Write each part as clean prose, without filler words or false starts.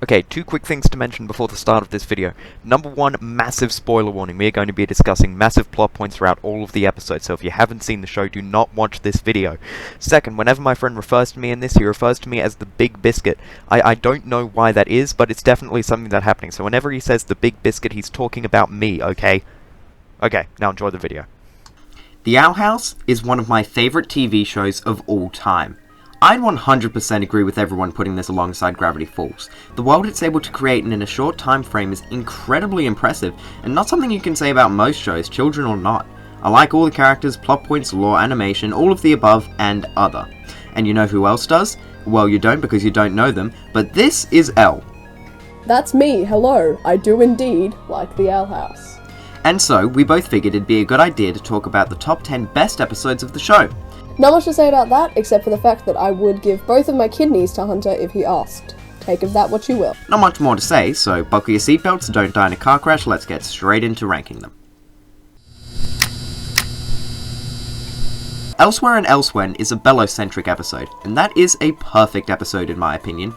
Okay, two quick things to mention before the start of this video. Number one, massive spoiler warning. We are going to be discussing massive plot points throughout all of the episodes, so if you haven't seen the show, do not watch this video. Second, whenever my friend refers to me in this, he refers to me as the Big Biscuit. I don't know why that is, but it's definitely something that's happening. So whenever he says the Big Biscuit, he's talking about me, okay? Okay, now enjoy the video. The Owl House is one of my favourite TV shows of all time. I'd 100% agree with everyone putting this alongside Gravity Falls. The world it's able to create in a short time frame is incredibly impressive, and not something you can say about most shows, children or not. I like all the characters, plot points, lore, animation, all of the above, and other. And you know who else does? Well, you don't because you don't know them, but this is Elle. That's me, hello. I do indeed like the Owl House. And so, we both figured it'd be a good idea to talk about the top 10 best episodes of the show. Not much to say about that, except for the fact that I would give both of my kidneys to Hunter if he asked. Take of that what you will. Not much more to say, so buckle your seatbelts, don't die in a car crash, let's get straight into ranking them. Elsewhere and Elsewhen is a Belos-centric episode, and that is a perfect episode in my opinion.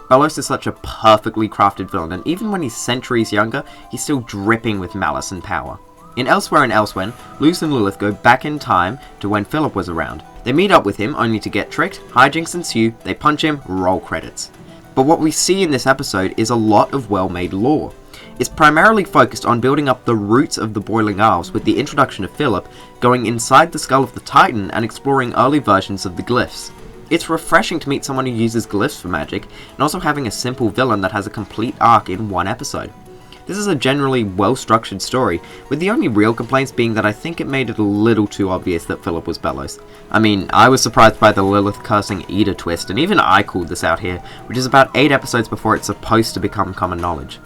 Belos is such a perfectly crafted villain, and even when he's centuries younger, he's still dripping with malice and power. In Elsewhere and Elsewhen, Luz and Lilith go back in time to when Philip was around. They meet up with him only to get tricked, hijinks ensue, they punch him, roll credits. But what we see in this episode is a lot of well-made lore. It's primarily focused on building up the roots of the Boiling Isles with the introduction of Philip, going inside the skull of the Titan and exploring early versions of the glyphs. It's refreshing to meet someone who uses glyphs for magic, and also having a simple villain that has a complete arc in one episode. This is a generally well-structured story, with the only real complaints being that I think it made it a little too obvious that Philip was Belos. I mean, I was surprised by the Lilith cursing Ida twist, and even I called this out here, which is about 8 episodes before it's supposed to become common knowledge.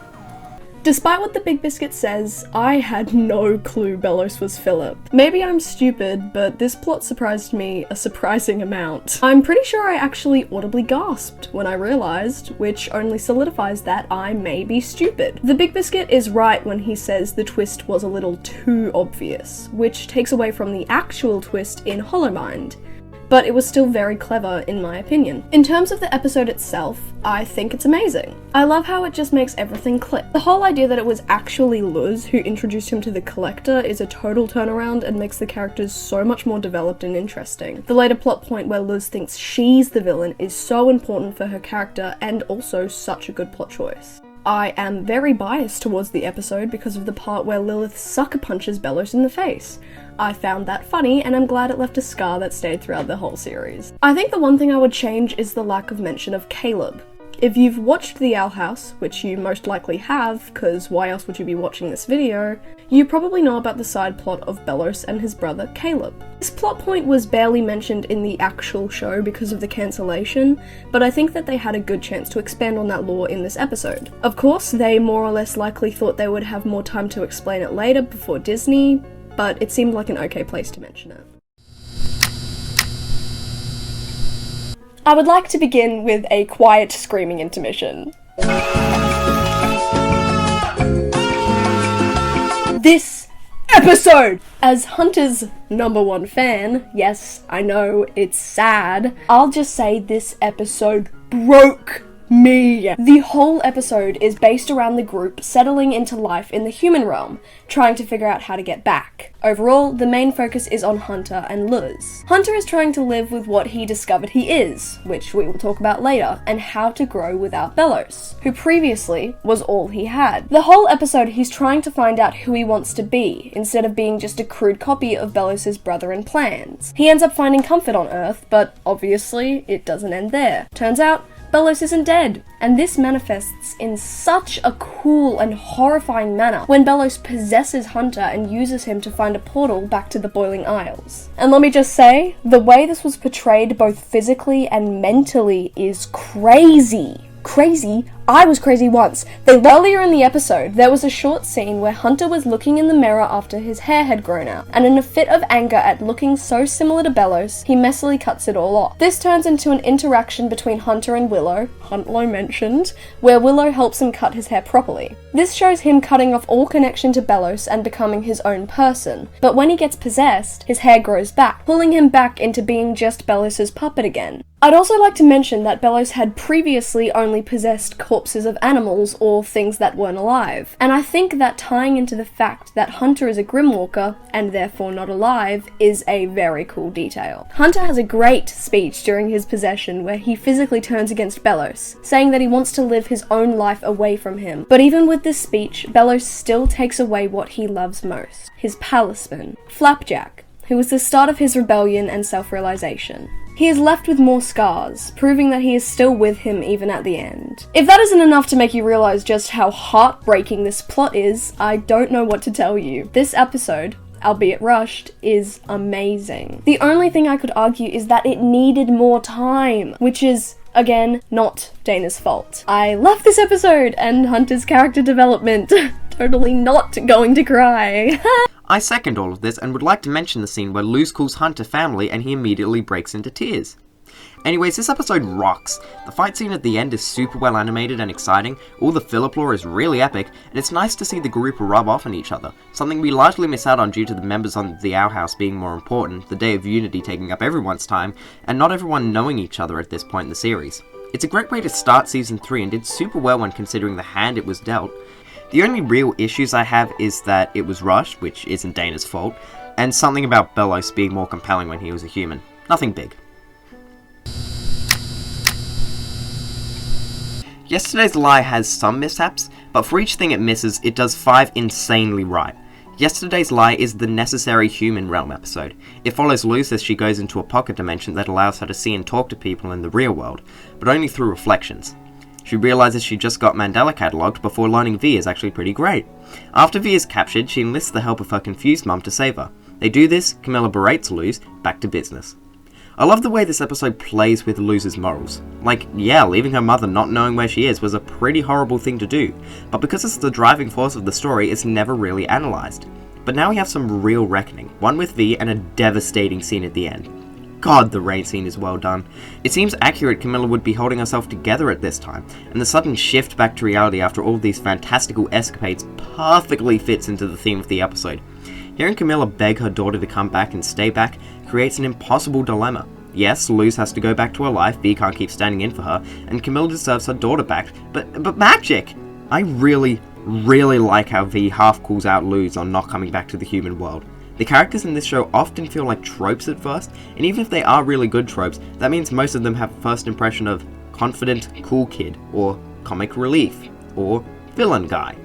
Despite what the Big Biscuit says, I had no clue Belos was Philip. Maybe I'm stupid, but this plot surprised me a surprising amount. I'm pretty sure I actually audibly gasped when I realised, which only solidifies that I may be stupid. The Big Biscuit is right when he says the twist was a little too obvious, which takes away from the actual twist in Hollow Mind. But it was still very clever in my opinion. In terms of the episode itself, I think it's amazing. I love how it just makes everything click. The whole idea that it was actually Luz who introduced him to the Collector is a total turnaround and makes the characters so much more developed and interesting. The later plot point where Luz thinks she's the villain is so important for her character and also such a good plot choice. I am very biased towards the episode because of the part where Lilith sucker punches Belos in the face. I found that funny and I'm glad it left a scar that stayed throughout the whole series. I think the one thing I would change is the lack of mention of Caleb. If you've watched The Owl House, which you most likely have, cause why else would you be watching this video, you probably know about the side plot of Belos and his brother Caleb. This plot point was barely mentioned in the actual show because of the cancellation, but I think that they had a good chance to expand on that lore in this episode. Of course, they more or less likely thought they would have more time to explain it later before Disney, but it seemed like an okay place to mention it. I would like to begin with a quiet screaming intermission. This episode! As Hunter's #1 fan, yes, I know, it's sad, I'll just say this episode broke me. The whole episode is based around the group settling into life in the human realm, trying to figure out how to get back. Overall, the main focus is on Hunter and Luz. Hunter is trying to live with what he discovered he is, which we will talk about later, and how to grow without Belos, who previously was all he had. The whole episode he's trying to find out who he wants to be, instead of being just a crude copy of Belos' brother and plans. He ends up finding comfort on Earth, but obviously it doesn't end there. Turns out, Belos isn't dead, and this manifests in such a cool and horrifying manner when Belos possesses Hunter and uses him to find a portal back to the Boiling Isles. And let me just say, the way this was portrayed both physically and mentally is crazy. Crazy? I was crazy once. Earlier in the episode, there was a short scene where Hunter was looking in the mirror after his hair had grown out, and in a fit of anger at looking so similar to Belos, he messily cuts it all off. This turns into an interaction between Hunter and Willow, Huntlow mentioned, where Willow helps him cut his hair properly. This shows him cutting off all connection to Belos and becoming his own person, but when he gets possessed, his hair grows back, pulling him back into being just Belos' puppet again. I'd also like to mention that Belos had previously only possessed corpses of animals or things that weren't alive. And I think that tying into the fact that Hunter is a Grimwalker, and therefore not alive, is a very cool detail. Hunter has a great speech during his possession where he physically turns against Belos, saying that he wants to live his own life away from him. But even with this speech, Belos still takes away what he loves most, his palisman, Flapjack, who was the start of his rebellion and self-realization. He is left with more scars, proving that he is still with him even at the end. If that isn't enough to make you realize just how heartbreaking this plot is, I don't know what to tell you. This episode, albeit rushed, is amazing. The only thing I could argue is that it needed more time, which is, again, not Dana's fault. I love this episode and Hunter's character development. Totally not going to cry. I second all of this and would like to mention the scene where Luz calls Hunter family and he immediately breaks into tears. Anyways, this episode rocks. The fight scene at the end is super well animated and exciting, all the filler lore is really epic, and it's nice to see the group rub off on each other, something we largely miss out on due to the members on the Owl House being more important, the Day of Unity taking up everyone's time, and not everyone knowing each other at this point in the series. It's a great way to start Season 3 and did super well when considering the hand it was dealt. The only real issues I have is that it was rushed, which isn't Dana's fault, and something about Belos being more compelling when he was a human. Nothing big. Yesterday's Lie has some mishaps, but for each thing it misses, it does 5 insanely right. Yesterday's Lie is the necessary human realm episode. It follows Luz as she goes into a pocket dimension that allows her to see and talk to people in the real world, but only through reflections. She realizes she just got Mandela catalogued before learning V is actually pretty great. After V is captured, she enlists the help of her confused mum to save her. They do this, Camilla berates Luz, back to business. I love the way this episode plays with Luz's morals. Like, yeah, leaving her mother not knowing where she is was a pretty horrible thing to do, but because it's the driving force of the story, it's never really analysed. But now we have some real reckoning, one with V and a devastating scene at the end. God, the rain scene is well done. It seems accurate Camilla would be holding herself together at this time, and the sudden shift back to reality after all these fantastical escapades perfectly fits into the theme of the episode. Hearing Camilla beg her daughter to come back and stay back creates an impossible dilemma. Yes, Luz has to go back to her life, V can't keep standing in for her, and Camilla deserves her daughter back, but magic! I really like how V half calls out Luz on not coming back to the human world. The characters in this show often feel like tropes at first, and even if they are really good tropes, that means most of them have a first impression of confident, cool kid, or comic relief, or villain guy.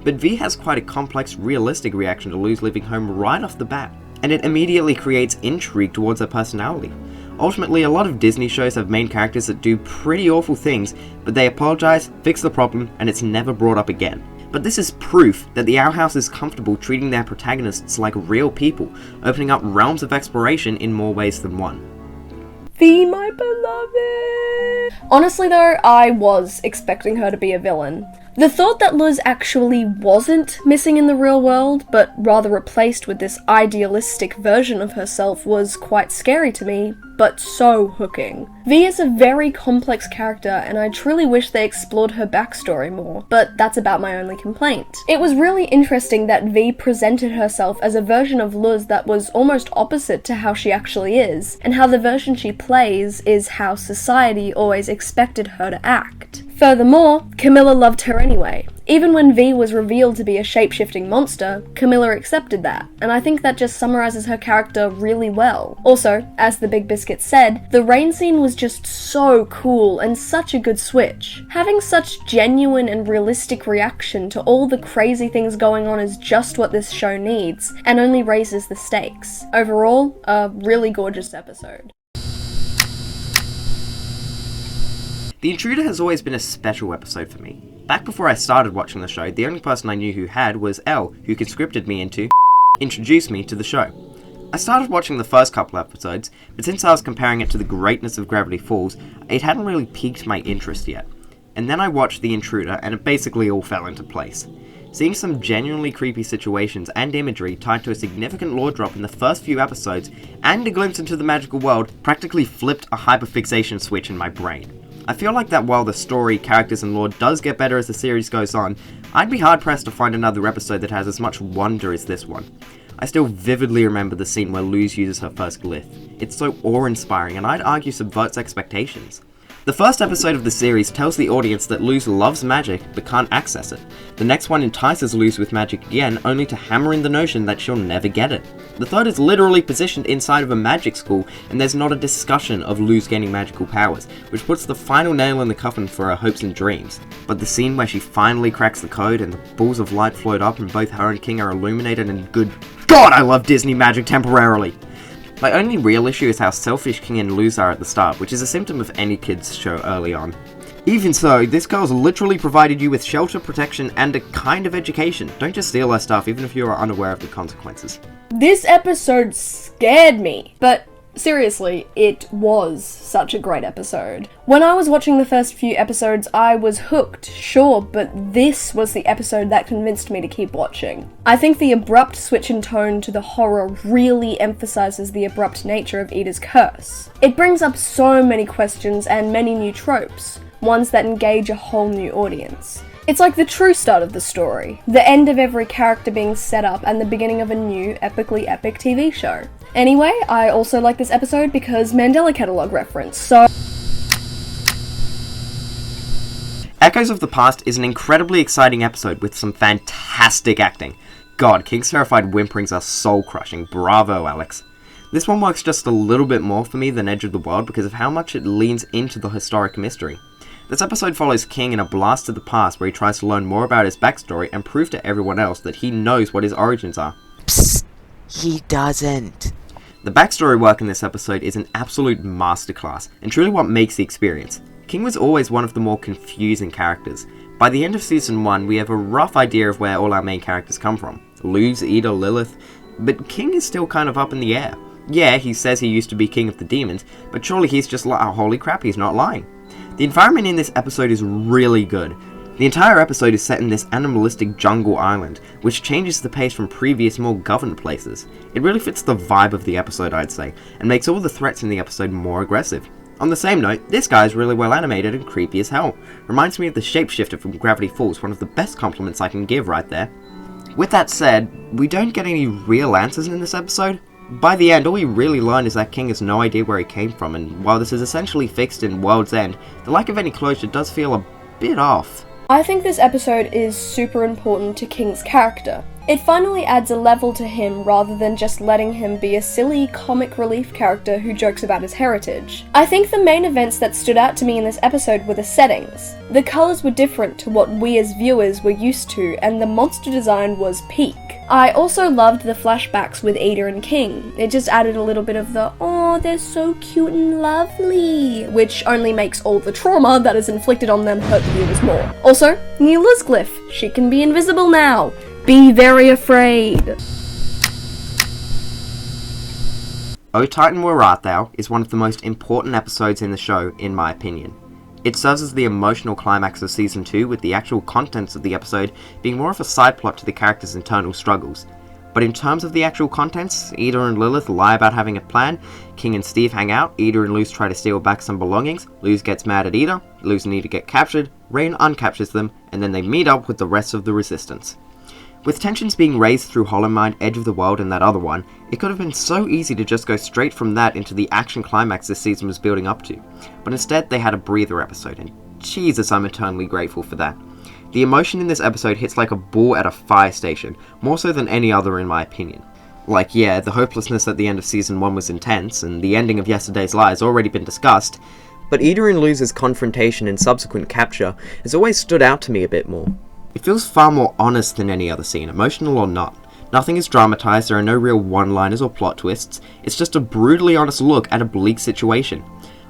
But V has quite a complex, realistic reaction to Luz leaving home right off the bat, and it immediately creates intrigue towards her personality. Ultimately, a lot of Disney shows have main characters that do pretty awful things, but they apologize, fix the problem, and it's never brought up again. But this is proof that the Owl House is comfortable treating their protagonists like real people, opening up realms of exploration in more ways than one. V, my beloved! Honestly though, I was expecting her to be a villain. The thought that Luz actually wasn't missing in the real world, but rather replaced with this idealistic version of herself was quite scary to me, but so hooking. V is a very complex character, and I truly wish they explored her backstory more, but that's about my only complaint. It was really interesting that V presented herself as a version of Luz that was almost opposite to how she actually is, and how the version she plays is how society always expected her to act. Furthermore, Camilla loved her anyway. Even when V was revealed to be a shape-shifting monster, Camilla accepted that, and I think that just summarizes her character really well. Also, as the Big Biscuit said, the rain scene was just so cool and such a good switch. Having such genuine and realistic reaction to all the crazy things going on is just what this show needs, and only raises the stakes. Overall, a really gorgeous episode. The Intruder has always been a special episode for me. Back before I started watching the show, the only person I knew who had was Elle, who conscripted me into introduce me to the show. I started watching the first couple episodes, but since I was comparing it to the greatness of Gravity Falls, it hadn't really piqued my interest yet. And then I watched The Intruder, and it basically all fell into place. Seeing some genuinely creepy situations and imagery tied to a significant lore drop in the first few episodes, and a glimpse into the magical world, practically flipped a hyperfixation switch in my brain. I feel like that while the story, characters, and lore does get better as the series goes on, I'd be hard-pressed to find another episode that has as much wonder as this one. I still vividly remember the scene where Luz uses her first glyph. It's so awe-inspiring, and I'd argue subverts expectations. The first episode of the series tells the audience that Luz loves magic but can't access it. The next one entices Luz with magic again, only to hammer in the notion that she'll never get it. The third is literally positioned inside of a magic school, and there's not a discussion of Luz gaining magical powers, which puts the final nail in the coffin for her hopes and dreams. But the scene where she finally cracks the code and the balls of light float up and both her and King are illuminated and good God, I love Disney magic temporarily! My only real issue is how selfish King and Luz are at the start, which is a symptom of any kids show early on. Even so, this girl's literally provided you with shelter, protection, and a kind of education. Don't just steal her stuff, even if you are unaware of the consequences. This episode scared me, but seriously, it was such a great episode. When I was watching the first few episodes, I was hooked, sure, but this was the episode that convinced me to keep watching. I think the abrupt switch in tone to the horror really emphasizes the abrupt nature of Ida's curse. It brings up so many questions and many new tropes, ones that engage a whole new audience. It's like the true start of the story, the end of every character being set up and the beginning of a new, epically epic TV show. Anyway, I also like this episode because Mandela Catalog reference, so... Echoes of the Past is an incredibly exciting episode with some fantastic acting. God, King's terrified whimperings are soul-crushing. Bravo, Alex. This one works just a little bit more for me than Edge of the World because of how much it leans into the historic mystery. This episode follows King in a blast to the past where he tries to learn more about his backstory and prove to everyone else that he knows what his origins are. Psst, he doesn't. The backstory work in this episode is an absolute masterclass, and truly what makes the experience. King was always one of the more confusing characters. By the end of Season 1, we have a rough idea of where all our main characters come from. Luz, Ida, Lilith, but King is still kind of up in the air. Yeah, he says he used to be king of the demons, but surely he's just like, oh, holy crap, he's not lying. The environment in this episode is really good. The entire episode is set in this animalistic jungle island, which changes the pace from previous more governed places. It really fits the vibe of the episode, I'd say, and makes all the threats in the episode more aggressive. On the same note, this guy is really well animated and creepy as hell. Reminds me of the shapeshifter from Gravity Falls, one of the best compliments I can give right there. With that said, we don't get any real answers in this episode. By the end, all we really learn is that King has no idea where he came from, and while this is essentially fixed in World's End, the lack of any closure does feel a bit off. I think this episode is super important to King's character. It finally adds a level to him rather than just letting him be a silly comic relief character who jokes about his heritage. I think the main events that stood out to me in this episode were the settings. The colours were different to what we as viewers were used to, and the monster design was peak. I also loved the flashbacks with Ida and King. It just added a little bit of the, oh, they're so cute and lovely, which only makes all the trauma that is inflicted on them hurt the viewers more. Also, new Lizglyph. She can be invisible now. Be very afraid. O Titan, Where Art Thou is one of the most important episodes in the show, in my opinion. It serves as the emotional climax of Season 2, with the actual contents of the episode being more of a side plot to the characters' internal struggles. But in terms of the actual contents, Ida and Lilith lie about having a plan, King and Steve hang out, Ida and Luz try to steal back some belongings, Luz gets mad at Ida, Luz and Ida get captured, Rain uncaptures them, and then they meet up with the rest of the Resistance. With tensions being raised through Hollow Mind, Edge of the World, and that other one, it could have been so easy to just go straight from that into the action climax this season was building up to. But instead, they had a breather episode, and Jesus, I'm eternally grateful for that. The emotion in this episode hits like a bull at a fire station, more so than any other in my opinion. Like, yeah, the hopelessness at the end of Season 1 was intense, and the ending of Yesterday's Lie has already been discussed, but Ida and Luz's confrontation and subsequent capture has always stood out to me a bit more. It feels far more honest than any other scene, emotional or not. Nothing is dramatized, there are no real one-liners or plot twists, it's just a brutally honest look at a bleak situation.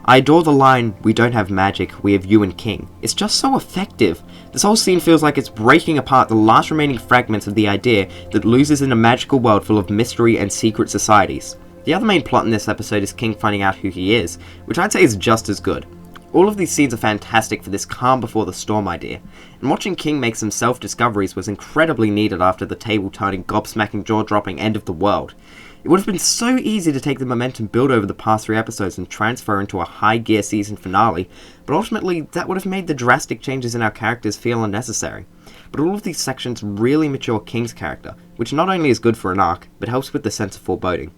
I adore the line, "We don't have magic, we have you and King." It's just so effective. This whole scene feels like it's breaking apart the last remaining fragments of the idea that Luz is in a magical world full of mystery and secret societies. The other main plot in this episode is King finding out who he is, which I'd say is just as good. All of these scenes are fantastic for this calm before the storm idea, and watching King make some self-discoveries was incredibly needed after the table-turning, gobsmacking, jaw-dropping end of the world. It would have been so easy to take the momentum build over the past 3 episodes and transfer into a high-gear season finale, but ultimately that would have made the drastic changes in our characters feel unnecessary. But all of these sections really mature King's character, which not only is good for an arc, but helps with the sense of foreboding.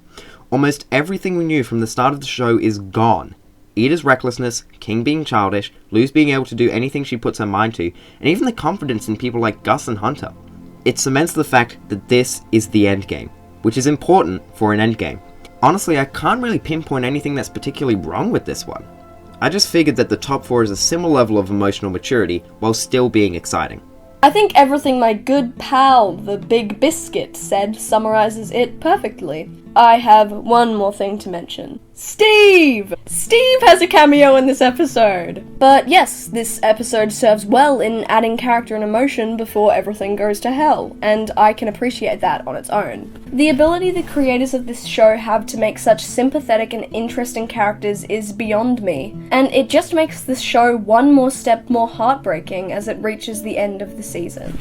Almost everything we knew from the start of the show is gone. Ida's recklessness, King being childish, Luz being able to do anything she puts her mind to, and even the confidence in people like Gus and Hunter. It cements the fact that this is the endgame, which is important for an endgame. Honestly, I can't really pinpoint anything that's particularly wrong with this one. I just figured that the top 4 is a similar level of emotional maturity while still being exciting. I think everything my good pal, the Big Biscuit, said summarizes it perfectly. I have one more thing to mention. Steve! Steve has a cameo in this episode! But yes, this episode serves well in adding character and emotion before everything goes to hell, and I can appreciate that on its own. The ability the creators of this show have to make such sympathetic and interesting characters is beyond me, and it just makes this show one more step more heartbreaking as it reaches the end of the season.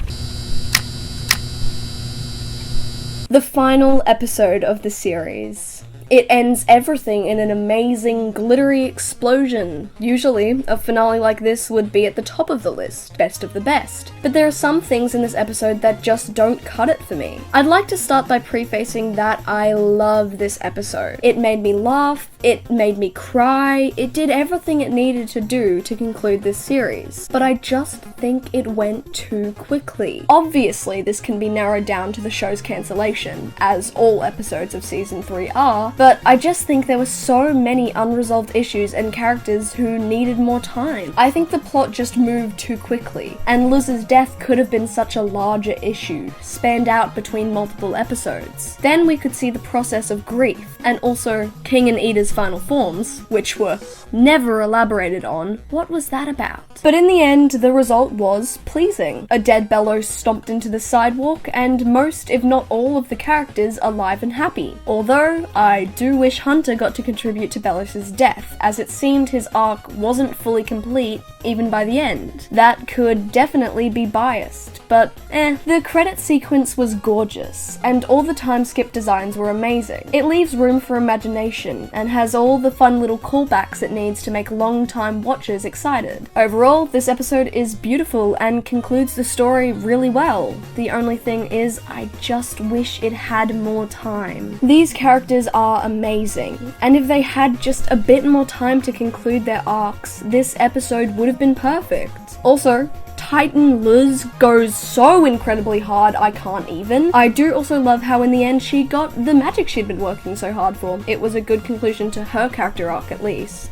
The final episode of the series. It ends everything in an amazing, glittery explosion. Usually, a finale like this would be at the top of the list, best of the best. But there are some things in this episode that just don't cut it for me. I'd like to start by prefacing that I love this episode. It made me laugh, it made me cry, it did everything it needed to do to conclude this series. But I just think it went too quickly. Obviously, this can be narrowed down to the show's cancellation, as all episodes of Season 3 are, but I just think there were so many unresolved issues and characters who needed more time. I think the plot just moved too quickly, and Luz's death could have been such a larger issue, spanned out between multiple episodes. Then we could see the process of grief, and also King and Ida's final forms, which were never elaborated on. What was that about? But in the end, the result was pleasing. A dead Belos stomped into the sidewalk, and most, if not all, of the characters alive and happy. Although, I do wish Hunter got to contribute to Belos' death, as it seemed his arc wasn't fully complete even by the end. That could definitely be biased, but The credit sequence was gorgeous, and all the time skip designs were amazing. It leaves room for imagination, and has all the fun little callbacks it needs to make long-time watchers excited. Overall, this episode is beautiful and concludes the story really well. The only thing is, I just wish it had more time. These characters are amazing, and if they had just a bit more time to conclude their arcs, this episode would have been perfect. Also, Titan Luz goes so incredibly hard I can't even. I do also love how in the end she got the magic she'd been working so hard for. It was a good conclusion to her character arc at least.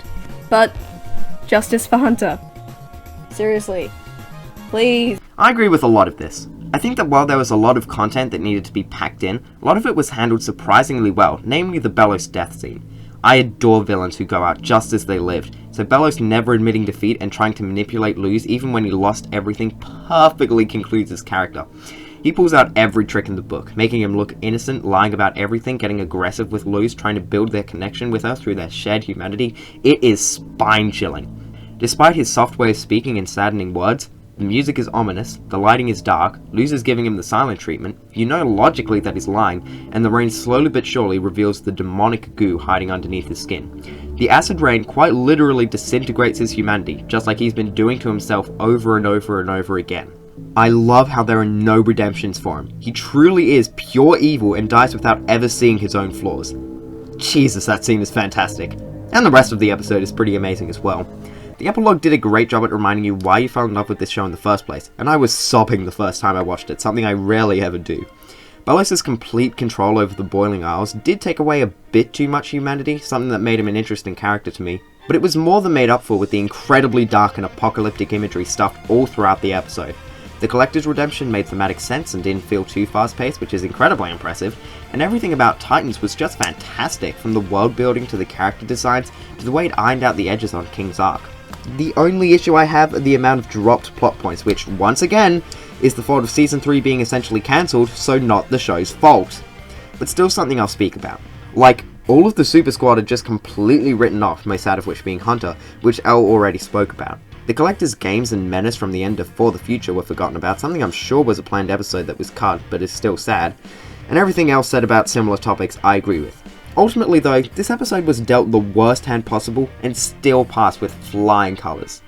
But, justice for Hunter. Seriously. Please. I agree with a lot of this. I think that while there was a lot of content that needed to be packed in, a lot of it was handled surprisingly well, namely the Belos death scene. I adore villains who go out just as they lived, so Belos never admitting defeat and trying to manipulate Luz even when he lost everything perfectly concludes his character. He pulls out every trick in the book, making him look innocent, lying about everything, getting aggressive with Luz, trying to build their connection with her through their shared humanity. It is spine-chilling. Despite his soft way of speaking in saddening words, the music is ominous, the lighting is dark, Luz is giving him the silent treatment, you know logically that he's lying, and the rain slowly but surely reveals the demonic goo hiding underneath his skin. The acid rain quite literally disintegrates his humanity, just like he's been doing to himself over and over and over again. I love how there are no redemptions for him. He truly is pure evil and dies without ever seeing his own flaws. Jesus, that scene is fantastic. And the rest of the episode is pretty amazing as well. The epilogue did a great job at reminding you why you fell in love with this show in the first place, and I was sobbing the first time I watched it, something I rarely ever do. Belos' complete control over the Boiling Isles did take away a bit too much humanity, something that made him an interesting character to me, but it was more than made up for with the incredibly dark and apocalyptic imagery stuffed all throughout the episode. The Collector's redemption made thematic sense and didn't feel too fast-paced, which is incredibly impressive, and everything about Titans was just fantastic, from the world building to the character designs to the way it ironed out the edges on King's arc. The only issue I have are the amount of dropped plot points, which, once again, is the fault of Season 3 being essentially cancelled, so not the show's fault. But still something I'll speak about. Like, all of the Super Squad are just completely written off, most out of which being Hunter, which Elle already spoke about. The Collector's games and menace from the end of For the Future were forgotten about, something I'm sure was a planned episode that was cut, but is still sad. And everything else said about similar topics I agree with. Ultimately though, this episode was dealt the worst hand possible and still passed with flying colours.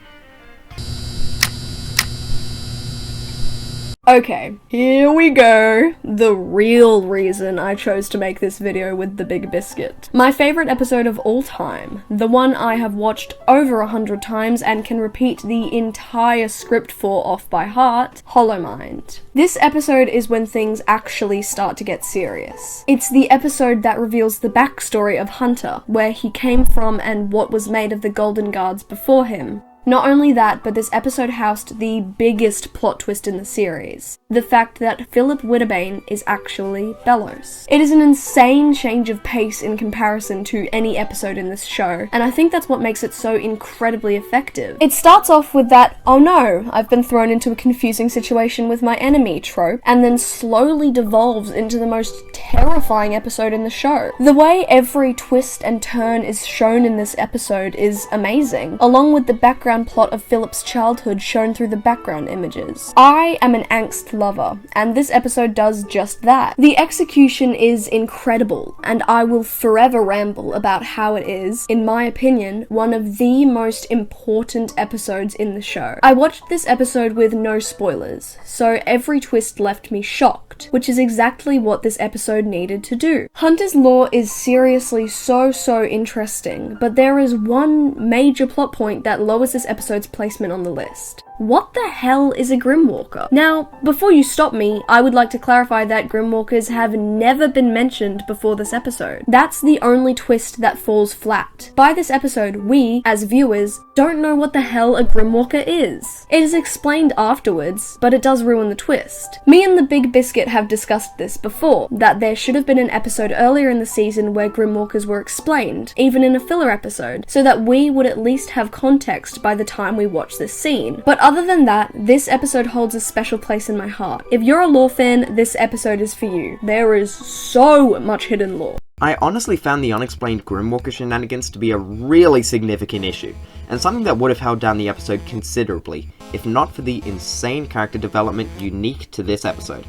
Okay, here we go. The real reason I chose to make this video with the Big Biscuit. My favourite episode of all time. The one I have watched over 100 times and can repeat the entire script for off by heart, Hollow Mind. This episode is when things actually start to get serious. It's the episode that reveals the backstory of Hunter, where he came from and what was made of the Golden Guards before him. Not only that, but this episode housed the biggest plot twist in the series. The fact that Philip Winterbane is actually Belos. It is an insane change of pace in comparison to any episode in this show, and I think that's what makes it so incredibly effective. It starts off with that, oh no, I've been thrown into a confusing situation with my enemy trope, and then slowly devolves into the most terrifying episode in the show. The way every twist and turn is shown in this episode is amazing, along with the background plot of Philip's childhood shown through the background images. I am an angst lover, and this episode does just that. The execution is incredible, and I will forever ramble about how it is, in my opinion, one of the most important episodes in the show. I watched this episode with no spoilers, so every twist left me shocked, which is exactly what this episode needed to do. Hunter's lore is seriously so interesting, but there is one major plot point that lowers this episode's placement on the list. What the hell is a Grimwalker? Now, before you stop me, I would like to clarify that Grimwalkers have never been mentioned before this episode. That's the only twist that falls flat. By this episode, we, as viewers, don't know what the hell a Grimwalker is. It is explained afterwards, but it does ruin the twist. Me and the Big Biscuit have discussed this before, that there should have been an episode earlier in the season where Grimwalkers were explained, even in a filler episode, so that we would at least have context by the time we watch this scene. But other than that, this episode holds a special place in my heart. If you're a lore fan, this episode is for you. There is so much hidden lore. I honestly found the unexplained Grimwalker shenanigans to be a really significant issue, and something that would have held down the episode considerably, if not for the insane character development unique to this episode.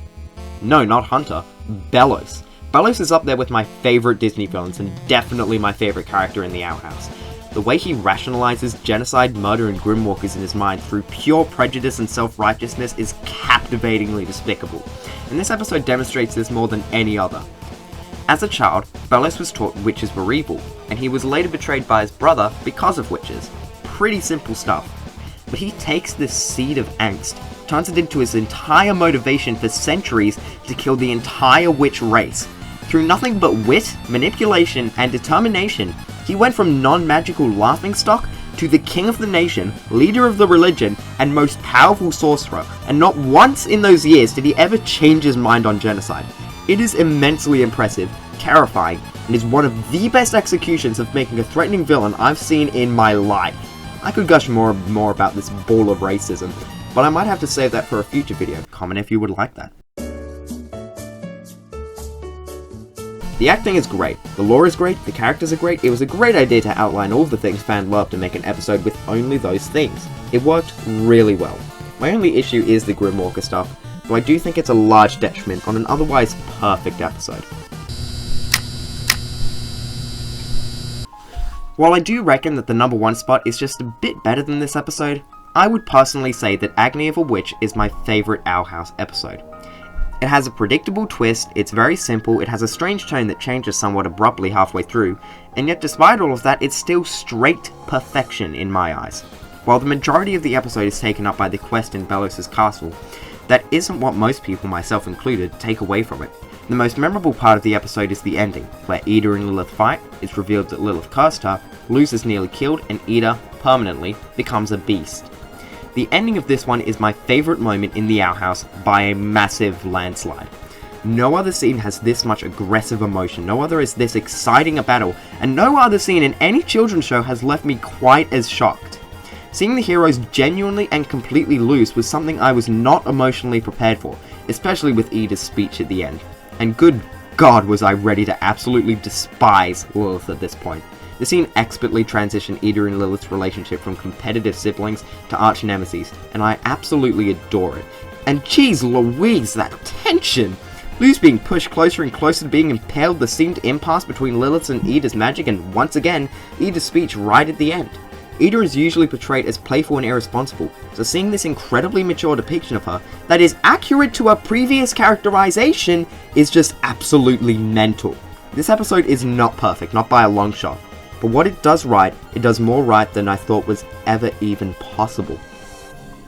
No, not Hunter, Belos. Belos is up there with my favourite Disney villains and definitely my favourite character in the outhouse. The way he rationalizes genocide, murder, and Grimwalkers in his mind through pure prejudice and self-righteousness is captivatingly despicable, and this episode demonstrates this more than any other. As a child, Belos was taught witches were evil, and he was later betrayed by his brother because of witches. Pretty simple stuff. But he takes this seed of angst, turns it into his entire motivation for centuries to kill the entire witch race. Through nothing but wit, manipulation, and determination, he went from non-magical laughingstock to the king of the nation, leader of the religion, and most powerful sorcerer, and not once in those years did he ever change his mind on genocide. It is immensely impressive, terrifying, and is one of the best executions of making a threatening villain I've seen in my life. I could gush more about this ball of racism, but I might have to save that for a future video. Comment if you would like that. The acting is great, the lore is great, the characters are great. It was a great idea to outline all the things fans love to make an episode with only those things. It worked really well. My only issue is the Grimwalker stuff, though I do think it's a large detriment on an otherwise perfect episode. While I do reckon that the number one spot is just a bit better than this episode, I would personally say that Agony of a Witch is my favourite Owl House episode. It has a predictable twist, it's very simple, it has a strange tone that changes somewhat abruptly halfway through, and yet despite all of that, it's still straight perfection in my eyes. While the majority of the episode is taken up by the quest in Belos' castle, that isn't what most people, myself included, take away from it. The most memorable part of the episode is the ending, where Ida and Lilith fight, it's revealed that Lilith cursed her, Luz is nearly killed, and Ida, permanently, becomes a beast. The ending of this one is my favourite moment in the outhouse by a massive landslide. No other scene has this much aggressive emotion, no other is this exciting a battle, and no other scene in any children's show has left me quite as shocked. Seeing the heroes genuinely and completely lose was something I was not emotionally prepared for, especially with Ida's speech at the end. And good God was I ready to absolutely despise Lilith at this point. The scene expertly transitioned Ida and Lilith's relationship from competitive siblings to arch nemesis, and I absolutely adore it. And geez Louise, that tension! Luz being pushed closer and closer to being impaled, the seemed impasse between Lilith's and Ida's magic, and once again, Ida's speech right at the end. Ida is usually portrayed as playful and irresponsible, so seeing this incredibly mature depiction of her that is accurate to her previous characterization is just absolutely mental. This episode is not perfect, not by a long shot, but what it does right, it does more right than I thought was ever even possible.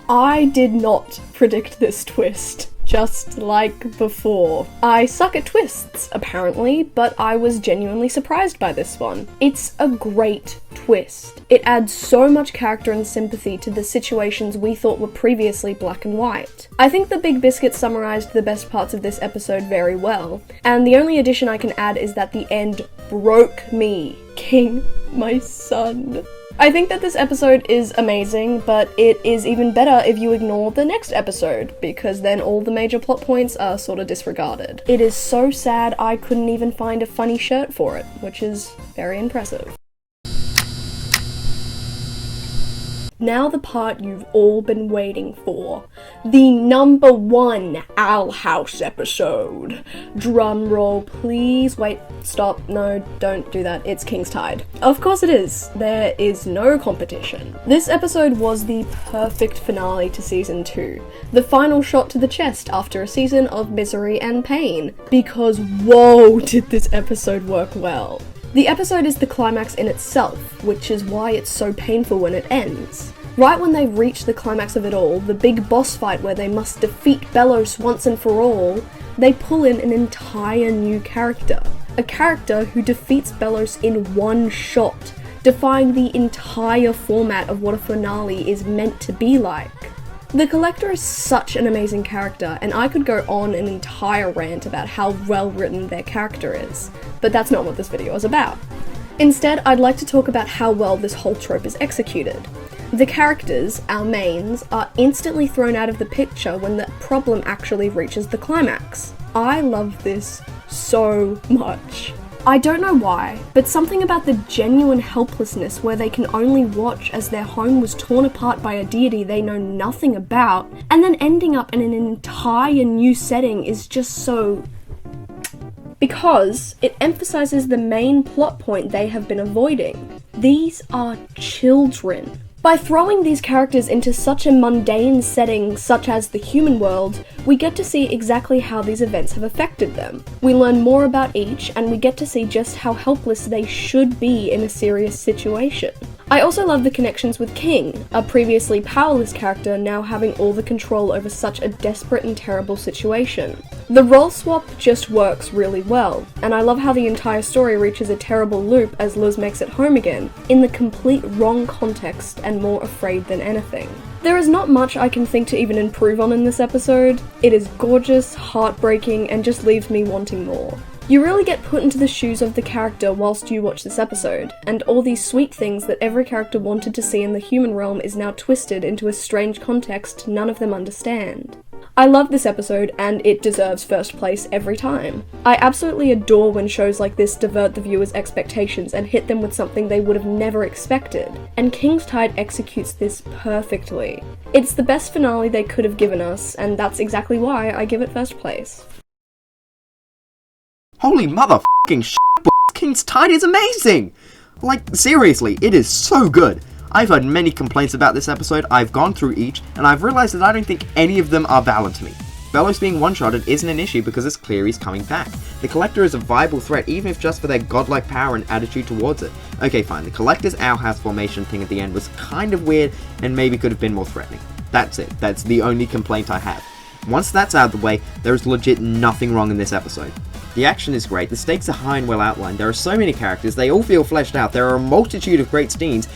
I did not predict this twist, just like before. I suck at twists, apparently, but I was genuinely surprised by this one. It's a great twist. It adds so much character and sympathy to the situations we thought were previously black and white. I think the Big Biscuit summarized the best parts of this episode very well, and the only addition I can add is that the end broke me. King, my son. I think that this episode is amazing, but it is even better if you ignore the next episode, because then all the major plot points are sort of disregarded. It is so sad I couldn't even find a funny shirt for it, which is very impressive. Now the part you've all been waiting for. The number 1 Owl House episode. Drum roll, please. Wait, stop. No, don't do that. It's King's Tide. Of course it is. There is no competition. This episode was the perfect finale to season 2. The final shot to the chest after a season of misery and pain. Because whoa, did this episode work well. The episode is the climax in itself, which is why it's so painful when it ends. Right when they reach the climax of it all, the big boss fight where they must defeat Belos once and for all, they pull in an entire new character. A character who defeats Belos in one shot, defying the entire format of what a finale is meant to be like. The Collector is such an amazing character, and I could go on an entire rant about how well written their character is, but that's not what this video is about. Instead, I'd like to talk about how well this whole trope is executed. The characters, our mains, are instantly thrown out of the picture when the problem actually reaches the climax. I love this so much. I don't know why, but something about the genuine helplessness where they can only watch as their home was torn apart by a deity they know nothing about, and then ending up in an entire new setting is just so... because it emphasizes the main plot point they have been avoiding. These are children. By throwing these characters into such a mundane setting such as the human world, we get to see exactly how these events have affected them. We learn more about each, and we get to see just how helpless they should be in a serious situation. I also love the connections with King, a previously powerless character now having all the control over such a desperate and terrible situation. The role swap just works really well, and I love how the entire story reaches a terrible loop as Luz makes it home again, in the complete wrong context and more afraid than anything. There is not much I can think to even improve on in this episode. It is gorgeous, heartbreaking, and just leaves me wanting more. You really get put into the shoes of the character whilst you watch this episode, and all these sweet things that every character wanted to see in the human realm is now twisted into a strange context none of them understand. I love this episode, and it deserves first place every time. I absolutely adore when shows like this divert the viewer's expectations and hit them with something they would have never expected, and King's Tide executes this perfectly. It's the best finale they could have given us, and that's exactly why I give it first place. Holy motherfucking shit, King's Tide is amazing! Like, seriously, it is so good. I've heard many complaints about this episode, I've gone through each, and I've realised that I don't think any of them are valid to me. Belos being one-shotted isn't an issue because it's clear he's coming back. The Collector is a viable threat even if just for their godlike power and attitude towards it. Okay fine, the Collector's Owl House formation thing at the end was kind of weird and maybe could have been more threatening. That's it, that's the only complaint I have. Once that's out of the way, there is legit nothing wrong in this episode. The action is great, the stakes are high and well outlined, there are so many characters, they all feel fleshed out, there are a multitude of great scenes.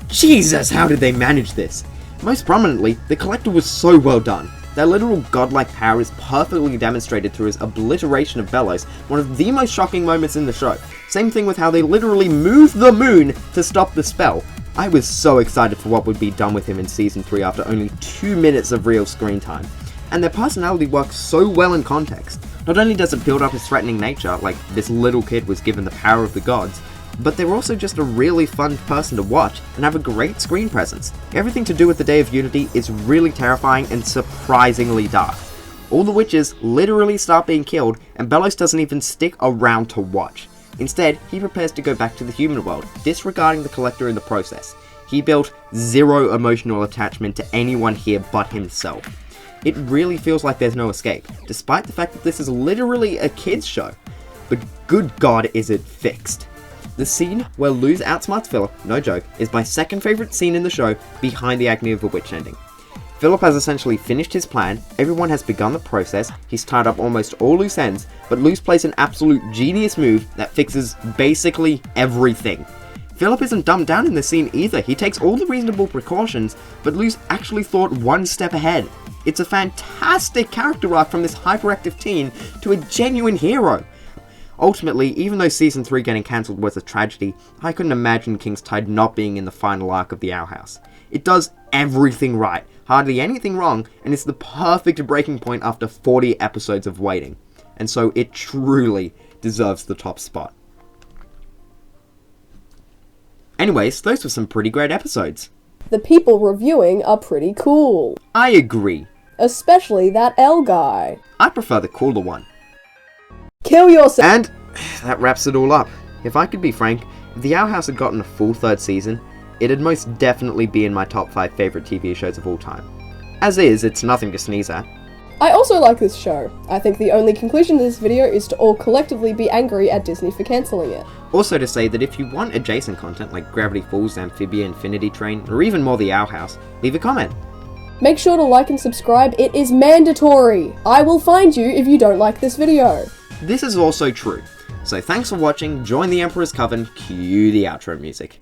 Jesus, how did they manage this? Most prominently, the Collector was so well done. Their literal godlike power is perfectly demonstrated through his obliteration of Belos, one of the most shocking moments in the show. Same thing with how they literally moved the moon to stop the spell. I was so excited for what would be done with him in Season 3 after only 2 minutes of real screen time. And their personality works so well in context. Not only does it build up his threatening nature, like this little kid was given the power of the gods, but they're also just a really fun person to watch and have a great screen presence. Everything to do with the Day of Unity is really terrifying and surprisingly dark. All the witches literally start being killed and Belos doesn't even stick around to watch. Instead, he prepares to go back to the human world, disregarding the Collector in the process. He built zero emotional attachment to anyone here but himself. It really feels like there's no escape, despite the fact that this is literally a kids show. But good god is it fixed. The scene where Luz outsmarts Philip, no joke, is my second favourite scene in the show behind the Agony of a Witch ending. Philip has essentially finished his plan, everyone has begun the process, he's tied up almost all loose ends, but Luz plays an absolute genius move that fixes basically everything. Philip isn't dumbed down in this scene either, he takes all the reasonable precautions, but Luz actually thought one step ahead. It's a fantastic character arc from this hyperactive teen to a genuine hero. Ultimately, even though Season 3 getting cancelled was a tragedy, I couldn't imagine King's Tide not being in the final arc of the Owl House. It does everything right, hardly anything wrong, and it's the perfect breaking point after 40 episodes of waiting. And so it truly deserves the top spot. Anyways, those were some pretty great episodes. The people reviewing are pretty cool. I agree. Especially that L guy. I prefer the cooler one. Kill yourself! And that wraps it all up. If I could be frank, if the Owl House had gotten a full third season, it'd most definitely be in my top 5 favourite TV shows of all time. As is, it's nothing to sneeze at. I also like this show. I think the only conclusion to this video is to all collectively be angry at Disney for cancelling it. Also to say that if you want adjacent content like Gravity Falls, Amphibia, Infinity Train, or even more The Owl House, leave a comment. Make sure to like and subscribe, it is mandatory! I will find you if you don't like this video. This is also true. So thanks for watching, join the Emperor's Coven, cue the outro music.